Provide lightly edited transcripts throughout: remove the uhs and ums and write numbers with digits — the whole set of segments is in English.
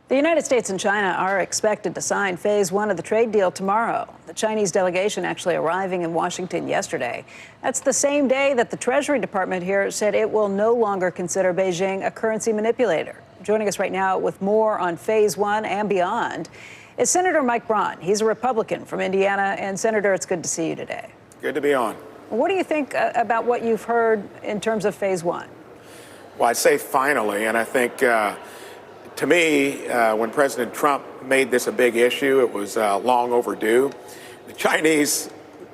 The United States and China are expected to sign phase one of the trade deal tomorrow. The Chinese delegation actually arriving in Washington yesterday. That's the same day that the Treasury Department here said it will no longer consider Beijing a currency manipulator. Joining us right now with more on phase one and beyond is Senator Mike Braun. He's a Republican from Indiana. And Senator, it's good to see you today. Good to be on. What do you think about what you've heard in terms of phase one? Well, I'd say finally, and I think to me, when President Trump made this a big issue, it was long overdue. The Chinese,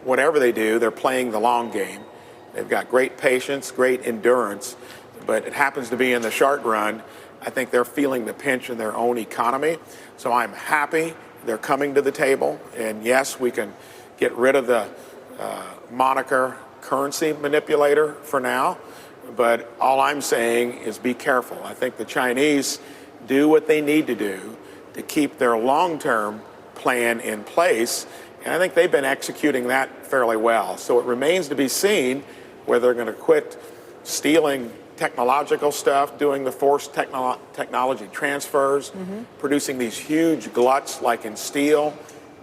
whatever they do, they're playing the long game. They've got great patience, great endurance, but it happens to be in the short run. I think they're feeling the pinch in their own economy. So I'm happy they're coming to the table. And yes, we can get rid of the moniker currency manipulator for now. But all I'm saying is be careful. I think the Chinese do what they need to do to keep their long-term plan in place. And I think they've been executing that fairly well. So it remains to be seen whether they're going to quit stealing technological stuff, doing the forced technology transfers, producing these huge gluts like in steel,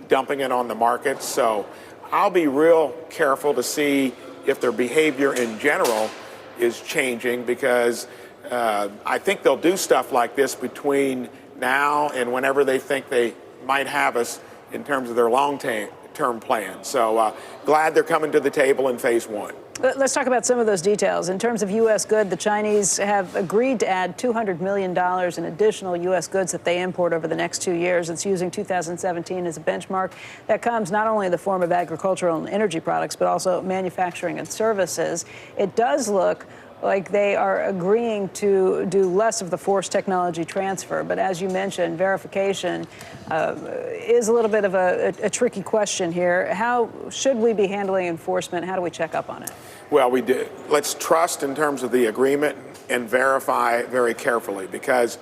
dumping it on the market. So I'll be real careful to see if their behavior in general is changing, because I think they'll do stuff like this between now and whenever they think they might have us in terms of their long-term plan. So glad they're coming to the table in phase one. Let's talk about some of those details. In terms of U.S. goods, the Chinese have agreed to add $200 million in additional U.S. goods that they import over the next 2 years. It's using 2017 as a benchmark. That comes not only in the form of agricultural and energy products, but also manufacturing and services. It does look like they are agreeing to do less of the forced technology transfer. But as you mentioned, verification is a little bit of a tricky question here. How should we be handling enforcement? How do we check up on it? Well, we do. Let's trust in terms of the agreement and verify very carefully, because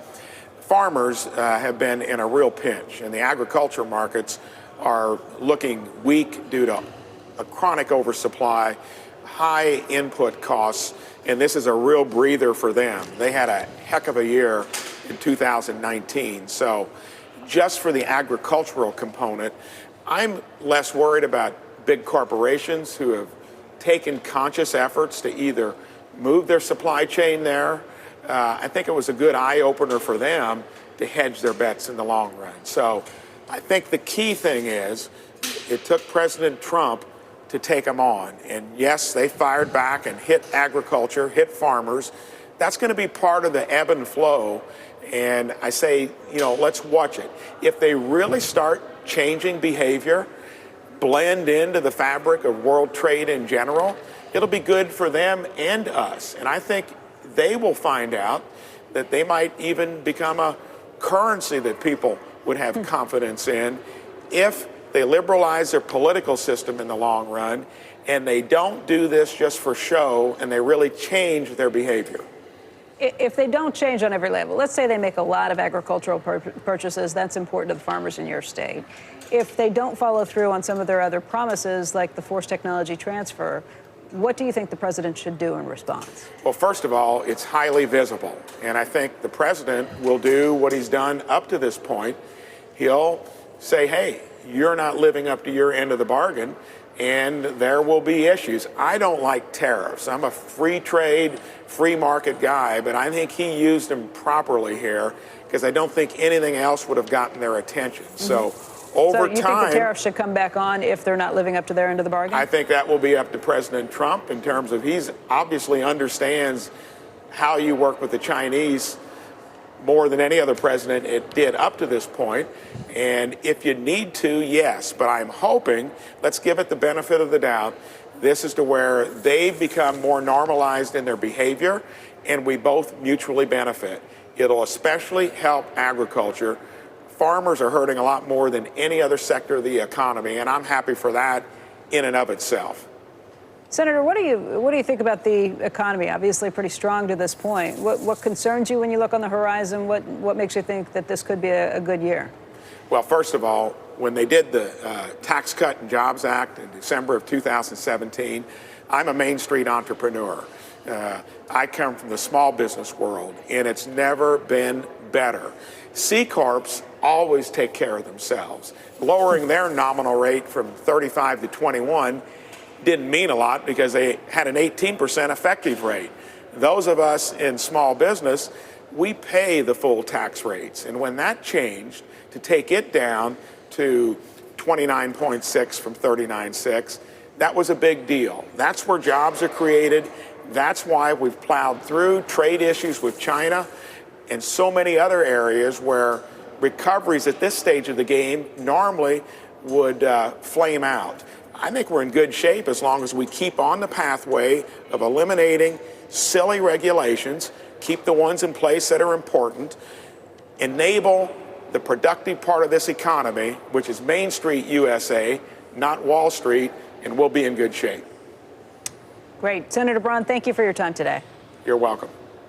farmers have been in a real pinch, and the agriculture markets are looking weak due to a chronic oversupply, high input costs, and this is a real breather for them. They had a heck of a year in 2019. So just for the agricultural component, I'm less worried about big corporations who have taken conscious efforts to either move their supply chain there. I think it was a good eye-opener for them to hedge their bets in the long run. So I think the key thing is it took President Trump to take them on. And yes, they fired back and hit agriculture, hit farmers. That's going to be part of the ebb and flow. And I say, let's watch it. If they really start changing behavior, blend into the fabric of world trade in general, it'll be good for them and us. And I think they will find out that they might even become a currency that people would have confidence in if they liberalize their political system in the long run, and they don't do this just for show, and they really change their behavior. If they don't change on every level, let's say they make a lot of agricultural purchases, that's important to the farmers in your state. If they don't follow through on some of their other promises, like the forced technology transfer, what do you think the president should do in response? Well, first of all, it's highly visible, and I think the president will do what he's done up to this point. He'll say, hey, you're not living up to your end of the bargain, and there will be issues. I don't like tariffs. I'm a free trade, free market guy, but I think he used them properly here, because I don't think anything else would have gotten their attention. So over time, you think the tariffs should come back on if they're not living up to their end of the bargain? I think that will be up to President Trump in terms of he's obviously understands how you work with the Chinese more than any other president it did up to this point. And if you need to, yes. But I'm hoping, let's give it the benefit of the doubt, this is to where they've become more normalized in their behavior, and we both mutually benefit. It'll especially help agriculture. Farmers are hurting a lot more than any other sector of the economy, and I'm happy for that in and of itself. Senator, what do you think about the economy? Obviously pretty strong to this point. What concerns you when you look on the horizon? What makes you think that this could be a good year? Well, first of all, when they did the Tax Cut and Jobs Act in December of 2017, I'm a Main Street entrepreneur. I come from the small business world, and it's never been better. C Corps always take care of themselves. Lowering their nominal rate from 35 to 21 didn't mean a lot because they had an 18% effective rate. Those of us in small business, we pay the full tax rates. And when that changed to take it down to 29.6 from 39.6, that was a big deal. That's where jobs are created. That's why we've plowed through trade issues with China and so many other areas where recoveries at this stage of the game normally would flame out. I think we're in good shape as long as we keep on the pathway of eliminating silly regulations, keep the ones in place that are important, enable the productive part of this economy, which is Main Street USA, not Wall Street, and we'll be in good shape. Great. Senator Braun, thank you for your time today. You're welcome.